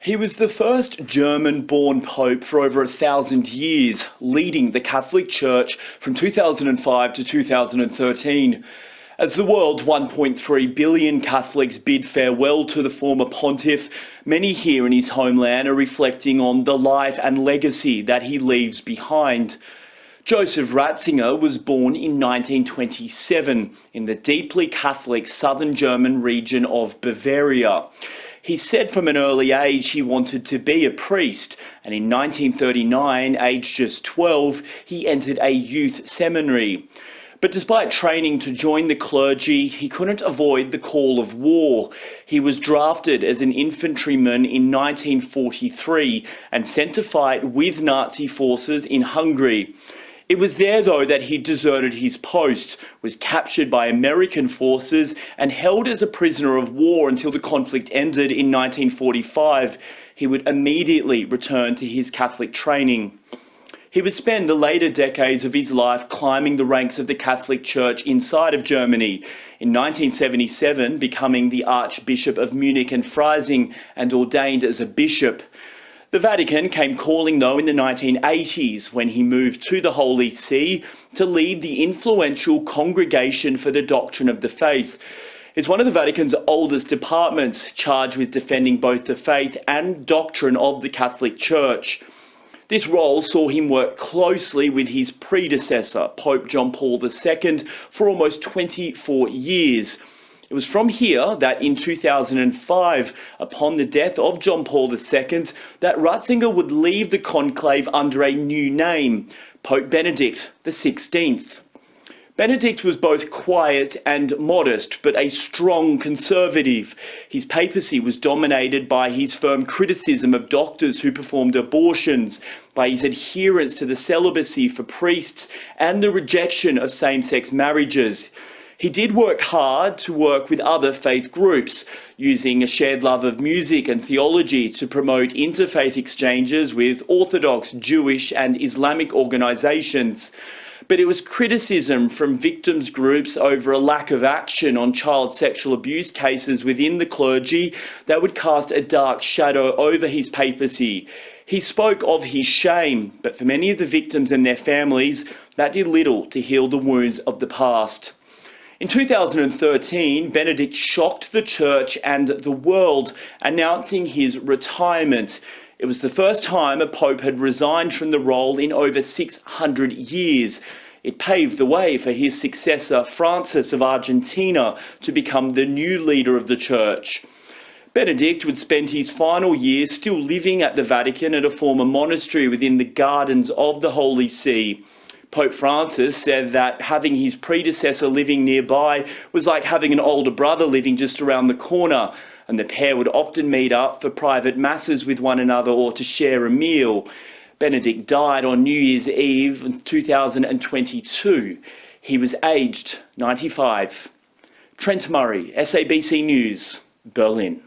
He was the first German-born pope for over 1,000 years, leading the Catholic Church from 2005 to 2013. As the world's 1.3 billion Catholics bid farewell to the former pontiff, many here in his homeland are reflecting on the life and legacy that he leaves behind. Joseph Ratzinger was born in 1927 in the deeply Catholic southern German region of Bavaria. He said from an early age he wanted to be a priest, and in 1939, aged just 12, he entered a youth seminary. But despite training to join the clergy, he couldn't avoid the call of war. He was drafted as an infantryman in 1943 and sent to fight with Nazi forces in Hungary. It was there, though, that he deserted his post, was captured by American forces and held as a prisoner of war until the conflict ended in 1945. He would immediately return to his Catholic training. He would spend the later decades of his life climbing the ranks of the Catholic Church inside of Germany. In 1977, becoming the Archbishop of Munich and Freising and ordained as a bishop. The Vatican came calling, though, in the 1980s when he moved to the Holy See to lead the influential Congregation for the Doctrine of the Faith. It's one of the Vatican's oldest departments, charged with defending both the faith and doctrine of the Catholic Church. This role saw him work closely with his predecessor, Pope John Paul II, for almost 24 years. It was from here that in 2005, upon the death of John Paul II, that Ratzinger would leave the conclave under a new name, Pope Benedict XVI. Benedict was both quiet and modest, but a strong conservative. His papacy was dominated by his firm criticism of doctors who performed abortions, by his adherence to the celibacy for priests, and the rejection of same-sex marriages. He did work hard to work with other faith groups, using a shared love of music and theology to promote interfaith exchanges with Orthodox, Jewish and Islamic organisations. But it was criticism from victims' groups over a lack of action on child sexual abuse cases within the clergy that would cast a dark shadow over his papacy. He spoke of his shame, but for many of the victims and their families, that did little to heal the wounds of the past. In 2013, Benedict shocked the church and the world, announcing his retirement. It was the first time a pope had resigned from the role in over 600 years. It paved the way for his successor, Francis of Argentina, to become the new leader of the church. Benedict would spend his final years still living at the Vatican at a former monastery within the gardens of the Holy See. Pope Francis said that having his predecessor living nearby was like having an older brother living just around the corner, and the pair would often meet up for private masses with one another or to share a meal. Benedict died on New Year's Eve in 2022. He was aged 95. Trent Murray, SABC News, Berlin.